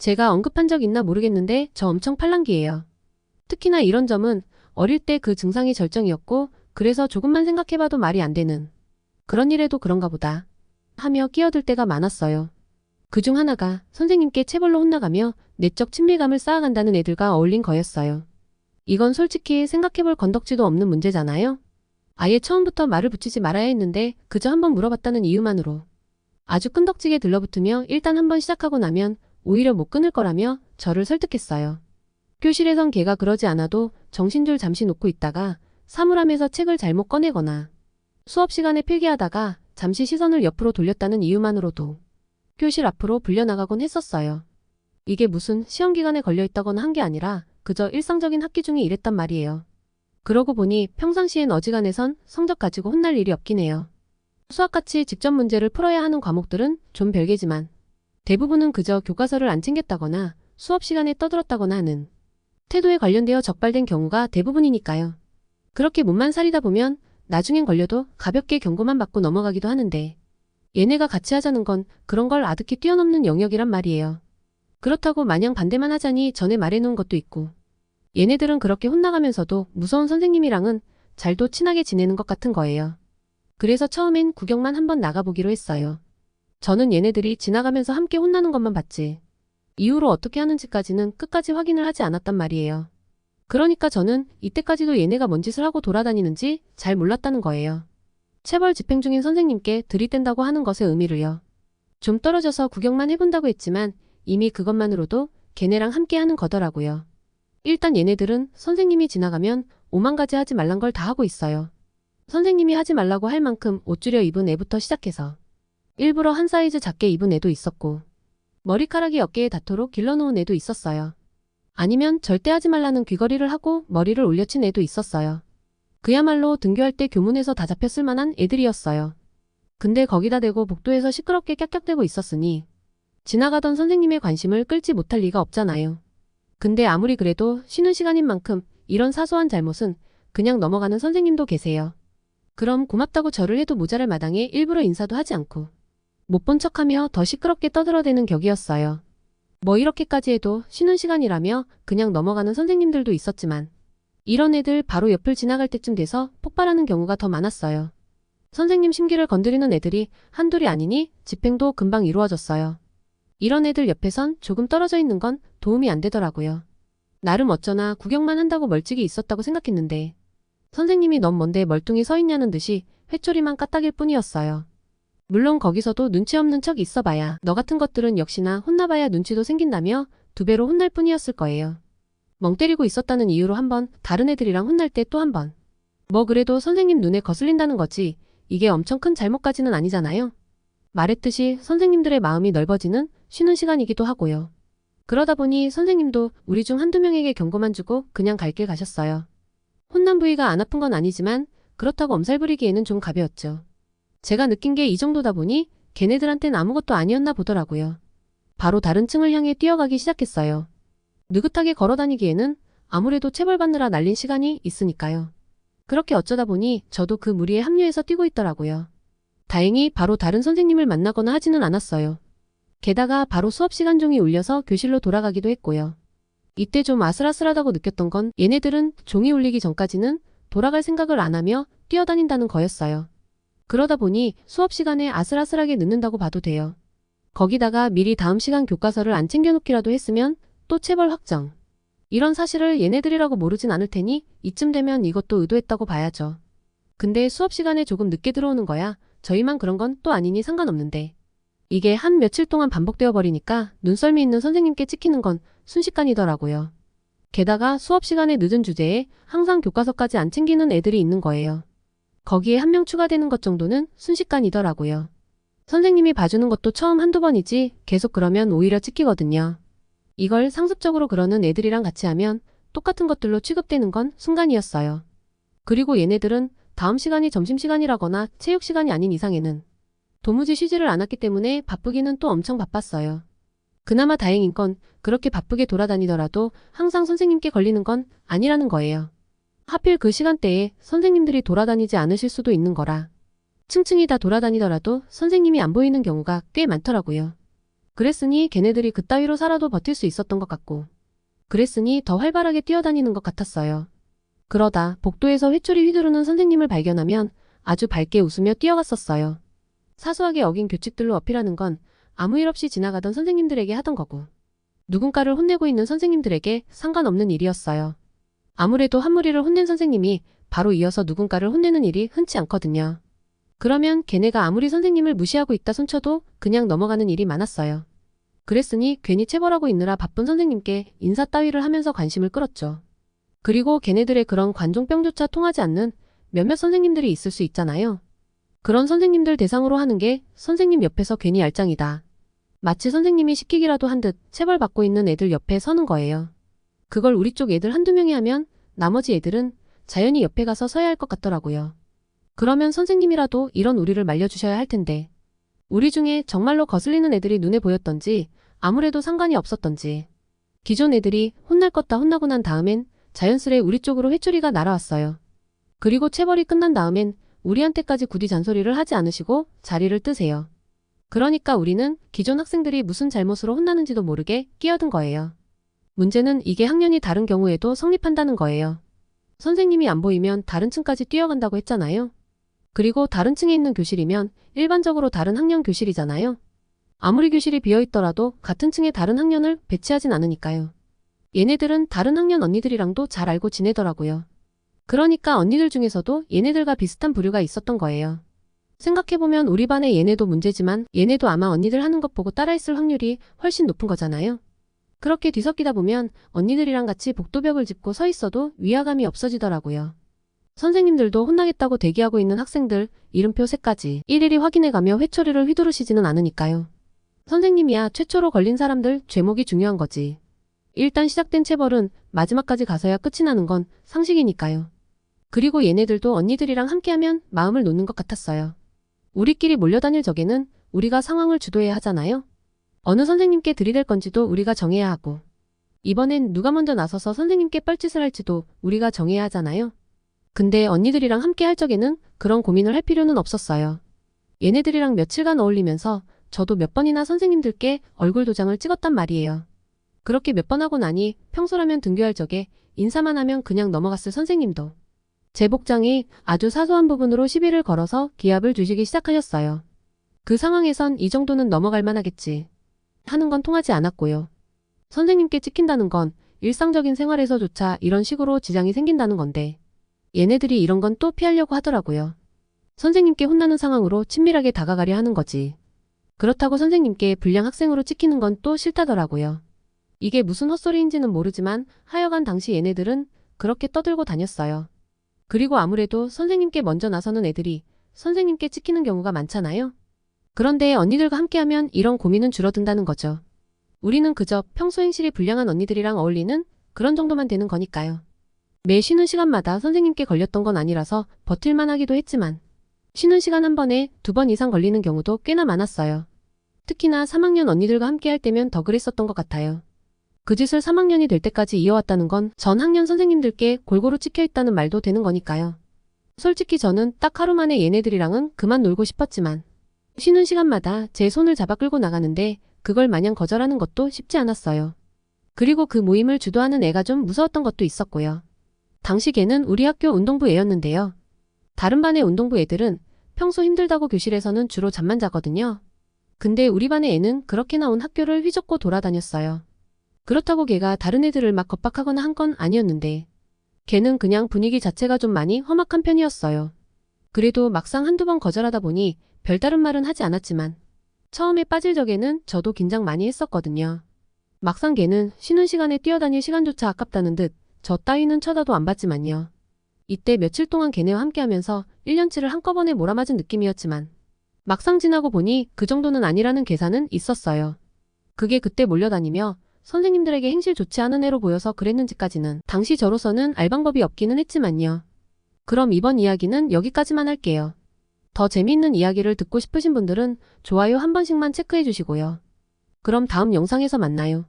제가 언급한 적 있나 모르겠는데 저 엄청 팔랑귀예요. 특히나 이런 점은 어릴 때 그 증상이 절정이었고 그래서 조금만 생각해봐도 말이 안 되는 그런 일에도 그런가 보다 하며 끼어들 때가 많았어요. 그중 하나가 선생님께 체벌로 혼나가며 내적 친밀감을 쌓아간다는 애들과 어울린 거였어요. 이건 솔직히 생각해볼 건덕지도 없는 문제잖아요. 아예 처음부터 말을 붙이지 말아야 했는데 그저 한번 물어봤다는 이유만으로 아주 끈덕지게 들러붙으며 일단 한번 시작하고 나면 오히려 못 끊을 거라며 저를 설득했어요. 교실에선 걔가 그러지 않아도 정신줄 잠시 놓고 있다가 사물함에서 책을 잘못 꺼내거나 수업 시간에 필기하다가 잠시 시선을 옆으로 돌렸다는 이유만으로도 교실 앞으로 불려나가곤 했었어요. 이게 무슨 시험 기간에 걸려있다거나 한 게 아니라 그저 일상적인 학기 중에 이랬단 말이에요. 그러고 보니 평상시엔 어지간해선 성적 가지고 혼날 일이 없긴 해요. 수학같이 직접 문제를 풀어야 하는 과목들은 좀 별개지만 대부분은 그저 교과서를 안 챙겼다거나 수업 시간에 떠들었다거나 하는 태도에 관련되어 적발된 경우가 대부분이니까요. 그렇게 몸만 사리다 보면 나중엔 걸려도 가볍게 경고만 받고 넘어가기도 하는데 얘네가 같이 하자는 건 그런 걸 아득히 뛰어넘는 영역이란 말이에요. 그렇다고 마냥 반대만 하자니 전에 말해놓은 것도 있고 얘네들은 그렇게 혼나가면서도 무서운 선생님이랑은 잘도 친하게 지내는 것 같은 거예요. 그래서 처음엔 구경만 한번 나가보기로 했어요. 저는 얘네들이 지나가면서 함께 혼나는 것만 봤지 이후로 어떻게 하는지까지는 끝까지 확인을 하지 않았단 말이에요. 그러니까 저는 이때까지도 얘네가 뭔 짓을 하고 돌아다니는지 잘 몰랐다는 거예요. 체벌 집행 중인 선생님께 들이댄다고 하는 것의 의미를요. 좀 떨어져서 구경만 해본다고 했지만 이미 그것만으로도 걔네랑 함께 하는 거더라고요. 일단 얘네들은 선생님이 지나가면 오만 가지 하지 말란 걸 다 하고 있어요. 선생님이 하지 말라고 할 만큼 옷 줄여 입은 애부터 시작해서 일부러 한 사이즈 작게 입은 애도 있었고 머리카락이 어깨에 닿도록 길러놓은 애도 있었어요. 아니면 절대 하지 말라는 귀걸이를 하고 머리를 올려친 애도 있었어요. 그야말로 등교할 때 교문에서 다 잡혔을 만한 애들이었어요. 근데 거기다 대고 복도에서 시끄럽게 깍깍대고 있었으니 지나가던 선생님의 관심을 끌지 못할 리가 없잖아요. 근데 아무리 그래도 쉬는 시간인 만큼 이런 사소한 잘못은 그냥 넘어가는 선생님도 계세요. 그럼 고맙다고 절을 해도 모자랄 마당에 일부러 인사도 하지 않고 못 본 척하며 더 시끄럽게 떠들어대는 격이었어요. 뭐 이렇게까지 해도 쉬는 시간이라며 그냥 넘어가는 선생님들도 있었지만 이런 애들 바로 옆을 지나갈 때쯤 돼서 폭발하는 경우가 더 많았어요. 선생님 심기를 건드리는 애들이 한둘이 아니니 집행도 금방 이루어졌어요. 이런 애들 옆에선 조금 떨어져 있는 건 도움이 안 되더라고요. 나름 어쩌나 구경만 한다고 멀찍이 있었다고 생각했는데 선생님이 넌 뭔데 멀뚱히 서 있냐는 듯이 회초리만 까딱일 뿐이었어요. 물론 거기서도 눈치 없는 척 있어봐야 너 같은 것들은 역시나 혼나봐야 눈치도 생긴다며 두 배로 혼날 뿐이었을 거예요. 멍 때리고 있었다는 이유로 한 번, 다른 애들이랑 혼날 때 또 한 번. 뭐 그래도 선생님 눈에 거슬린다는 거지 이게 엄청 큰 잘못까지는 아니잖아요. 말했듯이 선생님들의 마음이 넓어지는 쉬는 시간이기도 하고요. 그러다 보니 선생님도 우리 중 한두 명에게 경고만 주고 그냥 갈 길 가셨어요. 혼난 부위가 안 아픈 건 아니지만 그렇다고 엄살 부리기에는 좀 가벼웠죠. 제가 느낀 게 이 정도다 보니 걔네들한텐 아무것도 아니었나 보더라고요. 바로 다른 층을 향해 뛰어가기 시작했어요. 느긋하게 걸어다니기에는 아무래도 체벌받느라 날린 시간이 있으니까요. 그렇게 어쩌다 보니 저도 그 무리에 합류해서 뛰고 있더라고요. 다행히 바로 다른 선생님을 만나거나 하지는 않았어요. 게다가 바로 수업 시간 종이 울려서 교실로 돌아가기도 했고요. 이때 좀 아슬아슬하다고 느꼈던 건 얘네들은 종이 울리기 전까지는 돌아갈 생각을 안 하며 뛰어다닌다는 거였어요. 그러다 보니 수업 시간에 아슬아슬하게 늦는다고 봐도 돼요. 거기다가 미리 다음 시간 교과서를 안 챙겨놓기라도 했으면 또 체벌 확정. 이런 사실을 얘네들이라고 모르진 않을 테니 이쯤 되면 이것도 의도했다고 봐야죠. 근데 수업 시간에 조금 늦게 들어오는 거야 저희만 그런 건 또 아니니 상관없는데 이게 한 며칠 동안 반복되어 버리니까 눈썰미 있는 선생님께 찍히는 건 순식간이더라고요. 게다가 수업 시간에 늦은 주제에 항상 교과서까지 안 챙기는 애들이 있는 거예요. 거기에 한 명 추가되는 것 정도는 순식간이더라고요. 선생님이 봐주는 것도 처음 한두 번이지 계속 그러면 오히려 찍히거든요. 이걸 상습적으로 그러는 애들이랑 같이 하면 똑같은 것들로 취급되는 건 순간이었어요. 그리고 얘네들은 다음 시간이 점심시간이라거나 체육시간이 아닌 이상에는 도무지 쉬지를 않았기 때문에 바쁘기는 또 엄청 바빴어요. 그나마 다행인 건 그렇게 바쁘게 돌아다니더라도 항상 선생님께 걸리는 건 아니라는 거예요. 하필 그 시간대에 선생님들이 돌아다니지 않으실 수도 있는 거라 층층이 다 돌아다니더라도 선생님이 안 보이는 경우가 꽤 많더라고요. 그랬으니 걔네들이 그따위로 살아도 버틸 수 있었던 것 같고, 그랬으니 더 활발하게 뛰어다니는 것 같았어요. 그러다 복도에서 회초리 휘두르는 선생님을 발견하면 아주 밝게 웃으며 뛰어갔었어요. 사소하게 어긴 규칙들로 어필하는 건 아무 일 없이 지나가던 선생님들에게 하던 거고, 누군가를 혼내고 있는 선생님들에게 상관없는 일이었어요. 아무래도 한 무리를 혼낸 선생님이 바로 이어서 누군가를 혼내는 일이 흔치 않거든요. 그러면 걔네가 아무리 선생님을 무시하고 있다 손쳐도 그냥 넘어가는 일이 많았어요. 그랬으니 괜히 체벌하고 있느라 바쁜 선생님께 인사 따위를 하면서 관심을 끌었죠. 그리고 걔네들의 그런 관종병조차 통하지 않는 몇몇 선생님들이 있을 수 있잖아요. 그런 선생님들 대상으로 하는 게 선생님 옆에서 괜히 알짱이다. 마치 선생님이 시키기라도 한 듯 체벌받고 있는 애들 옆에 서는 거예요. 그걸 우리 쪽 애들 한두 명이 하면 나머지 애들은 자연히 옆에 가서 서야 할 것 같더라고요. 그러면 선생님이라도 이런 우리를 말려주셔야 할 텐데, 우리 중에 정말로 거슬리는 애들이 눈에 보였던지 아무래도 상관이 없었던지, 기존 애들이 혼날 것 다 혼나고 난 다음엔 자연스레 우리 쪽으로 회초리가 날아왔어요. 그리고 체벌이 끝난 다음엔 우리한테까지 굳이 잔소리를 하지 않으시고 자리를 뜨세요. 그러니까 우리는 기존 학생들이 무슨 잘못으로 혼나는지도 모르게 끼어든 거예요. 문제는 이게 학년이 다른 경우에도 성립한다는 거예요. 선생님이 안 보이면 다른 층까지 뛰어간다고 했잖아요. 그리고 다른 층에 있는 교실이면 일반적으로 다른 학년 교실이잖아요. 아무리 교실이 비어있더라도 같은 층에 다른 학년을 배치하진 않으니까요. 얘네들은 다른 학년 언니들이랑도 잘 알고 지내더라고요. 그러니까 언니들 중에서도 얘네들과 비슷한 부류가 있었던 거예요. 생각해보면 우리 반의 얘네도 문제지만 얘네도 아마 언니들 하는 것 보고 따라했을 확률이 훨씬 높은 거잖아요. 그렇게 뒤섞이다 보면 언니들이랑 같이 복도벽을 짚고 서 있어도 위화감이 없어지더라고요. 선생님들도 혼나겠다고 대기하고 있는 학생들 이름표 새까지 일일이 확인해가며 회초리를 휘두르시지는 않으니까요. 선생님이야 최초로 걸린 사람들 죄목이 중요한 거지. 일단 시작된 체벌은 마지막까지 가서야 끝이 나는 건 상식이니까요. 그리고 얘네들도 언니들이랑 함께하면 마음을 놓는 것 같았어요. 우리끼리 몰려다닐 적에는 우리가 상황을 주도해야 하잖아요. 어느 선생님께 들이댈 건지도 우리가 정해야 하고, 이번엔 누가 먼저 나서서 선생님께 뻘짓을 할지도 우리가 정해야 하잖아요. 근데 언니들이랑 함께 할 적에는 그런 고민을 할 필요는 없었어요. 얘네들이랑 며칠간 어울리면서 저도 몇 번이나 선생님들께 얼굴 도장을 찍었단 말이에요. 그렇게 몇 번 하고 나니 평소라면 등교할 적에 인사만 하면 그냥 넘어갔을 선생님도 제 복장이 아주 사소한 부분으로 시비를 걸어서 기합을 주시기 시작하셨어요. 그 상황에선 이 정도는 넘어갈 만하겠지 하는 건 통하지 않았고요. 선생님께 찍힌다는 건 일상적인 생활에서조차 이런 식으로 지장이 생긴다는 건데, 얘네들이 이런 건 또 피하려고 하더라고요. 선생님께 혼나는 상황으로 친밀하게 다가가려 하는 거지. 그렇다고 선생님께 불량 학생으로 찍히는 건 또 싫다더라고요. 이게 무슨 헛소리인지는 모르지만 하여간 당시 얘네들은 그렇게 떠들고 다녔어요. 그리고 아무래도 선생님께 먼저 나서는 애들이 선생님께 찍히는 경우가 많잖아요. 그런데 언니들과 함께하면 이런 고민은 줄어든다는 거죠. 우리는 그저 평소 행실이 불량한 언니들이랑 어울리는 그런 정도만 되는 거니까요. 매 쉬는 시간마다 선생님께 걸렸던 건 아니라서 버틸만 하기도 했지만, 쉬는 시간 한 번에 2번 이상 걸리는 경우도 꽤나 많았어요. 특히나 3학년 언니들과 함께 할 때면 더 그랬었던 것 같아요. 그 짓을 3학년이 될 때까지 이어왔다는 건 전 학년 선생님들께 골고루 찍혀있다는 말도 되는 거니까요. 솔직히 저는 딱 하루 만에 얘네들이랑은 그만 놀고 싶었지만, 쉬는 시간마다 제 손을 잡아 끌고 나가는데 그걸 마냥 거절하는 것도 쉽지 않았어요. 그리고 그 모임을 주도하는 애가 좀 무서웠던 것도 있었고요. 당시 걔는 우리 학교 운동부 애였는데요. 다른 반의 운동부 애들은 평소 힘들다고 교실에서는 주로 잠만 자거든요. 근데 우리 반의 애는 그렇게 나온 학교를 휘젓고 돌아다녔어요. 그렇다고 걔가 다른 애들을 막 겁박하거나 한 건 아니었는데, 걔는 그냥 분위기 자체가 좀 많이 험악한 편이었어요. 그래도 막상 한두 번 거절하다 보니 별다른 말은 하지 않았지만, 처음에 빠질 적에는 저도 긴장 많이 했었거든요. 막상 걔는 쉬는 시간에 뛰어다닐 시간조차 아깝다는 듯 저 따위는 쳐다도 안 봤지만요. 이때 며칠 동안 걔네와 함께하면서 1년치를 한꺼번에 몰아맞은 느낌이었지만, 막상 지나고 보니 그 정도는 아니라는 계산은 있었어요. 그게 그때 몰려다니며 선생님들에게 행실 좋지 않은 애로 보여서 그랬는지까지는 당시 저로서는 알 방법이 없기는 했지만요. 그럼 이번 이야기는 여기까지만 할게요. 더 재미있는 이야기를 듣고 싶으신 분들은 좋아요 한 번씩만 체크해 주시고요. 그럼 다음 영상에서 만나요.